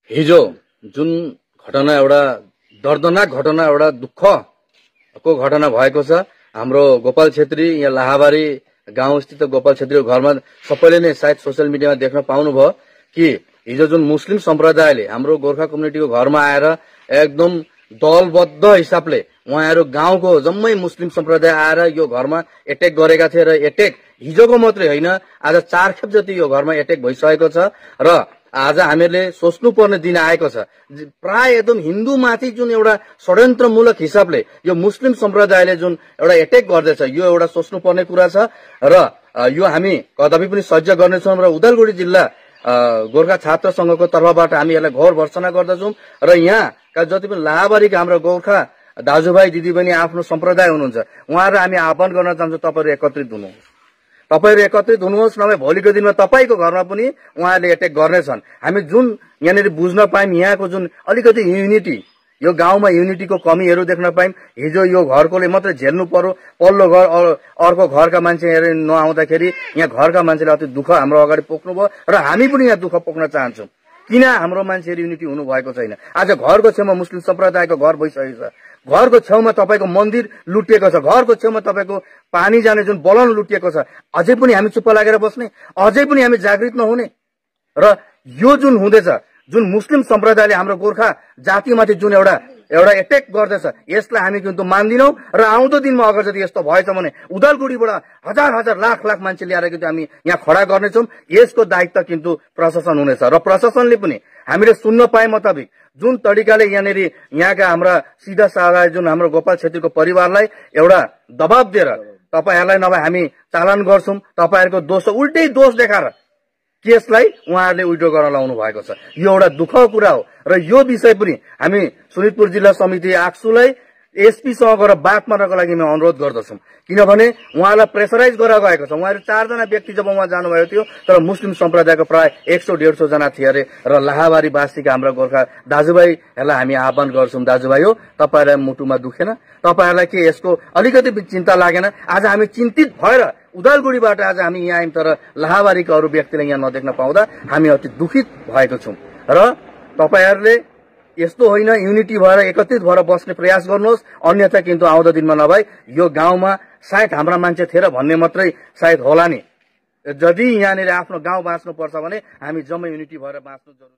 हिजो जुन घटना एउटा दर्दनाक घटना एउटा दुःखको घटना भएको छ। हाम्रो गोपाल छेत्री यहाँ लाहाबारी गाउँस्थित गोपाल छेत्रीको घरमा सबैले नै सायद सोशल मिडियामा देख्न पाउनुभयो कि हिजो जुन मुस्लिम सम्प्रदायले हाम्रो गोर्खा कम्युनिटीको घरमा आएर एकदम दलबद्ध हिसाबले उहाँहरू गाउँको जम्मै मुस्लिम सम्प्रदाय आएर यो घरमा एटेक गरेका थिए र एटेक हिजोको मात्रै होइन, आज 4 खेप जति यो घरमा एटेक भइसकेको छ र आज हामीहरूले सोच्नुपर्ने दिन आएको छ। प्राय एकदम हिन्दूमाथि जुन एउटा षड्यन्त्रमूलक हिसाबले यो मुस्लिम सम्प्रदायले जुन एउटा एटेक गर्दैछ, यो एउटा सोच्नुपर्ने कुरा छ र यो हामी कदापि पनि सह्य गर्नेछौँ र उदालगुडी जिल्ला गोर्खा छात्र संघको तर्फबाट हामी यसलाई घोर भर्त्सना गर्दछौँ र यहाँका जति पनि लाहाबारीका हाम्रो गोर्खा दाजुभाइ दिदीबहिनी आफ्नो सम्प्रदाय हुनुहुन्छ, उहाँहरू हामी आह्वान गर्न चाहन्छौँ, तपाईँहरू एकत्रित हुनुहोस्। तपाईहरु एकत्रित हुनुहोस्, नभए भोलिको दिनमा तपाईको घरमा पनि उहाँहरूले एटेक गर्नेछन्। हामी जुन यहाँनिर बुझ्न पायौं, यहाँको जुन अलिकति युनिटी, यो गाउँमा युनिटीको कमीहरू देख्न पायौं। हिजो यो घरकोले मात्रै झेल्नु पर्यो, पल्लो घर अर्को घरका मान्छेहरू नआउँदाखेरि यहाँ घरका मान्छेले अति दुःख हाम्रो अगाडि पोख्नु भयो र हामी पनि यहाँ दुःख पोख्न चाहन्छौँ। किन हाम्रो मान्छेहरू युनिटी हुनु भएको छैन? आज घरको छेउमा मुस्लिम सम्प्रदायको घर भइसकेको छ, घरको छेउमा तपाईको मन्दिर लुटिएको छ, घरको छेउमा तपाईको पानी जाने जुन बलन लुटिएको छ, अझै पनि हामी चुप्प लागेर बस्ने? अझै पनि हामी जागृत नहुने? र यो जुन हुँदैछ, जुन मुस्लिम सम्प्रदायले हाम्रो गोर्खा जातिमाथि जुन एउटा एटेक गर्दैछ, यसलाई हामी किन्तु मान्दिनौं र आउँदो दिनमा अगर यदि यस्तो भएछ भने उदालगुडीबाट हजार हजार लाख लाख मान्छे ल्याएर किन्तु हामी यहाँ खडा गर्नेछौँ। यसको दायित्व किन्तु प्रशासन हुनेछ र प्रशासनले पनि हामीले सुन्न पाए मुताबिक जुन तरिकाले यहाँनिर यहाँका हाम्रा सिधा साधा जुन हाम्रो गोपाल छेत्रीको परिवारलाई एउटा दबाब दिएर तपाईहरुलाई नभए हामी चालन गर्छौं, तपाईहरुको दोष उल्टै दोष देखाएर केसलाई उहाँहरूले उल्टो गर्न लाउनु भएको छ। यो एउटा दुःखको कुरा हो र यो विषय पनि हामी शोणितपुर जिल्ला समिति आक्सुलाई एसपी सँग गएर बात मार्नको लागि हामी अनुरोध गर्दछौं, किनभने उहाँलाई प्रेसराइज गरेर गएको छ। उहाँहरू 4 जना व्यक्ति जब उहाँ जानुभएको थियो, तर मुस्लिम सम्प्रदायको प्राय 100-150 जना थिए अरे र लाहाबारी वासीका हाम्रा गोर्खा दाजुभाइहरूलाई हामी आह्वान गर्छौं, दाजुभाइ हो, तपाईहरुलाई मुटुमा दुखेन? तपाईहरुलाई के यसको अलिकति पनि चिन्ता लागेन? आज हामी चिन्तित भएर उदालगुडीबाट आज हामी यहाँ आयौं, तर लाहाबारीका अरू व्यक्तिलाई यहाँ नदेख्न पाउँदा हामी अति दुखित भएको छौं। र तपाईहरुले यस्तो होइन, युनिटी भएर एकत्रित भएर बस्ने प्रयास गर्नुहोस्, अन्यथा किन्तु आउँदो दिनमा नभए यो गाउँमा सायद हाम्रा मान्छे थिए र भन्ने मात्रै सायद होला नि। यदि यहाँनिर आफ्नो गाउँ बाँच्नु पर्छ भने हामी जम्मै युनिटी भएर बाँच्नु जरुरी।